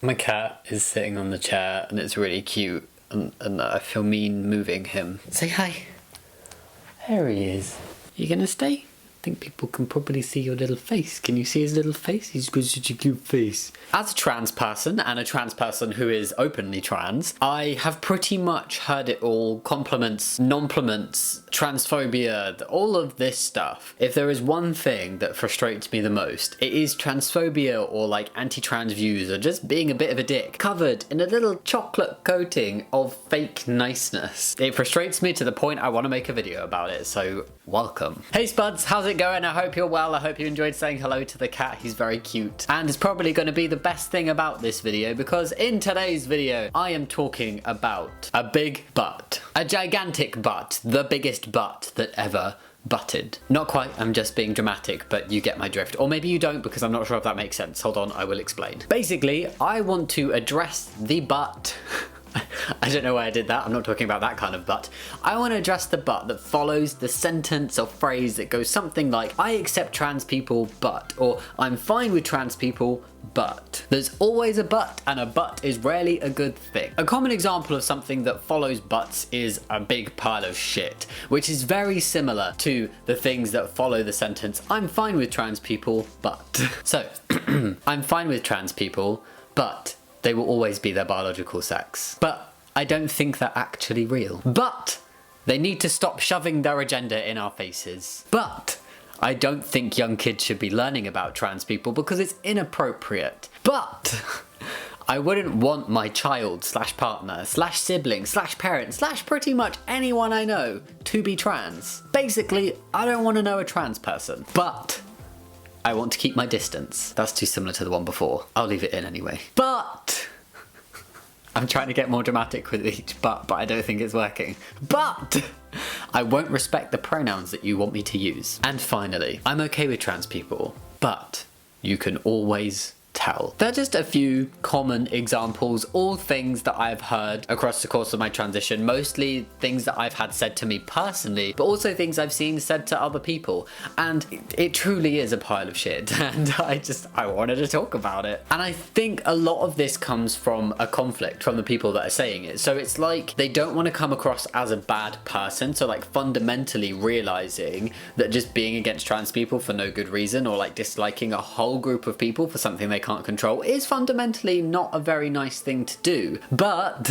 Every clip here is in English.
My cat is sitting on the chair and it's really cute and I feel mean moving him. Say hi. There he is. You gonna stay? I think people can probably see your little face. Can you see his little face? He's got such a cute face. As a trans person, and a trans person who is openly trans, I have pretty much heard it all. Compliments, non-pliments, transphobia, all of this stuff. If there is one thing that frustrates me the most, it is transphobia or like anti-trans views or just being a bit of a dick, covered in a little chocolate coating of fake niceness. It frustrates me to the point I want to make a video about it, so welcome. Hey Spuds, how's it going? I hope you're well. I hope you enjoyed saying hello to the cat. He's very cute. And it's probably going to be the best thing about this video because in today's video, I am talking about a big butt. A gigantic butt. The biggest butt that ever butted. Not quite, I'm just being dramatic, but you get my drift. Or maybe you don't because I'm not sure if that makes sense. Hold on, I will explain. Basically, I want to address the butt. I don't know why I did that, I'm not talking about that kind of butt. I want to address the butt that follows the sentence or phrase that goes something like, I accept trans people, but, or I'm fine with trans people, but. There's always a but, and a but is rarely a good thing. A common example of something that follows buts is a big pile of shit, which is very similar to the things that follow the sentence, I'm fine with trans people, but. So, I'm fine with trans people, but they will always be their biological sex. But I don't think they're actually real. But they need to stop shoving their agenda in our faces. But I don't think young kids should be learning about trans people because it's inappropriate. But I wouldn't want my child slash partner slash sibling slash parent slash pretty much anyone I know to be trans. Basically, I don't want to know a trans person. But I want to keep my distance. That's too similar to the one before. I'll leave it in anyway. But I'm trying to get more dramatic with each but I don't think it's working. But I won't respect the pronouns that you want me to use. And finally, I'm okay with trans people, but you can always tell. They're just a few common examples, all things that I've heard across the course of my transition, mostly things that I've had said to me personally, but also things I've seen said to other people. And it truly is a pile of shit, and I wanted to talk about it. And I think a lot of this comes from a conflict from the people that are saying it. So it's like they don't want to come across as a bad person, so like fundamentally realizing that just being against trans people for no good reason, or like disliking a whole group of people for something they can't control, is fundamentally not a very nice thing to do. But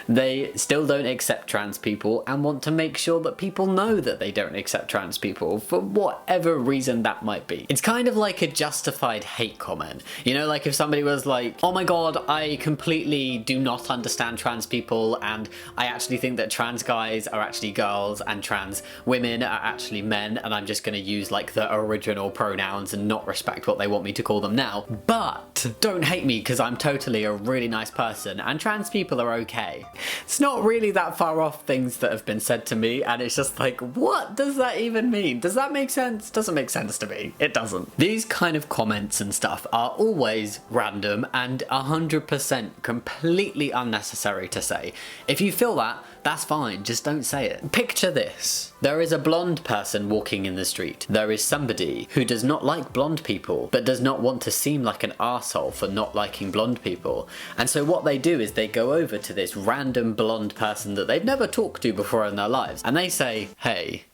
they still don't accept trans people and want to make sure that people know that they don't accept trans people for whatever reason that might be. It's kind of like a justified hate comment. You know, like if somebody was like, oh my god, I completely do not understand trans people and I actually think that trans guys are actually girls and trans women are actually men and I'm just going to use like the original pronouns and not respect what they want me to call them now. But don't hate me because I'm totally a really nice person and trans people are okay. It's not really that far off things that have been said to me, and it's just like, what does that even mean? Does that make sense? Doesn't make sense to me. It doesn't. These kind of comments and stuff are always random and 100% completely unnecessary to say. If you feel that, that's fine, just don't say it. Picture this. There is a blonde person walking in the street. There is somebody who does not like blonde people, but does not want to seem like an arsehole for not liking blonde people. And so what they do is they go over to this random blonde person that they've never talked to before in their lives, and they say, hey,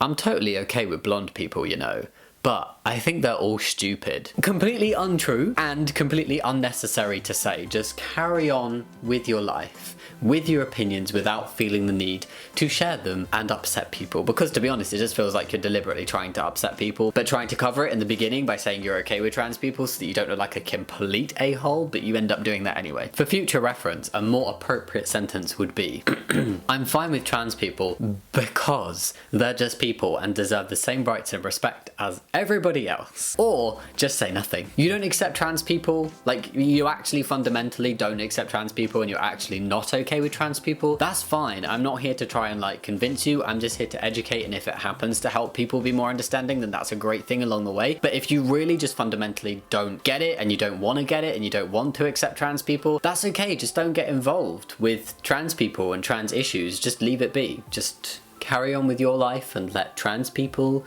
I'm totally okay with blonde people, you know, but I think they're all stupid. Completely untrue and completely unnecessary to say. Just carry on with your life, with your opinions without feeling the need to share them and upset people. Because to be honest, it just feels like you're deliberately trying to upset people, but trying to cover it in the beginning by saying you're okay with trans people so that you don't look like a complete a-hole, but you end up doing that anyway. For future reference, a more appropriate sentence would be, I'm fine with trans people because they're just people and deserve the same rights and respect as everybody else. Or just say nothing. You don't accept trans people, like you actually fundamentally don't accept trans people and you're actually not okay with trans people, that's fine. I'm not here to try and like convince you, I'm just here to educate, and if it happens to help people be more understanding, then that's a great thing along the way. But if you really just fundamentally don't get it and you don't want to get it and you don't want to accept trans people, that's okay, just don't get involved with trans people and trans issues, just leave it be. Just carry on with your life and let trans people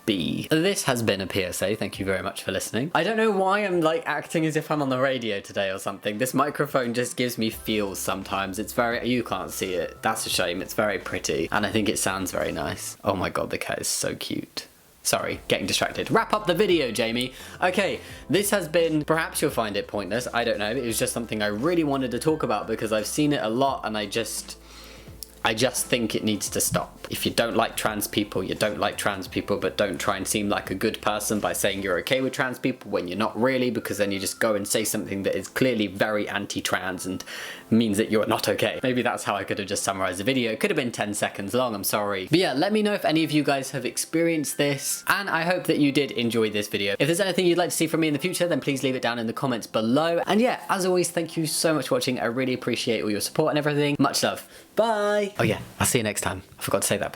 B. This has been a PSA, thank you very much for listening. I don't know why I'm like acting as if I'm on the radio today or something. This microphone just gives me feels sometimes. It's very, you can't see it, that's a shame, it's very pretty, and I think it sounds very nice. Oh my god, the cat is so cute. Sorry, getting distracted. Wrap up the video, Jamie. Okay, this has been, perhaps you'll find it pointless, I don't know. It was just something I really wanted to talk about because I've seen it a lot and I just think it needs to stop. If you don't like trans people, you don't like trans people, but don't try and seem like a good person by saying you're okay with trans people when you're not really, because then you just go and say something that is clearly very anti-trans and means that you're not okay. Maybe that's how I could have just summarized the video. It could have been 10 seconds long, I'm sorry. But yeah, let me know if any of you guys have experienced this, and I hope that you did enjoy this video. If there's anything you'd like to see from me in the future, then please leave it down in the comments below. And yeah, as always, thank you so much for watching. I really appreciate all your support and everything. Much love. Bye. Oh yeah, I'll see you next time. I forgot to say that bit.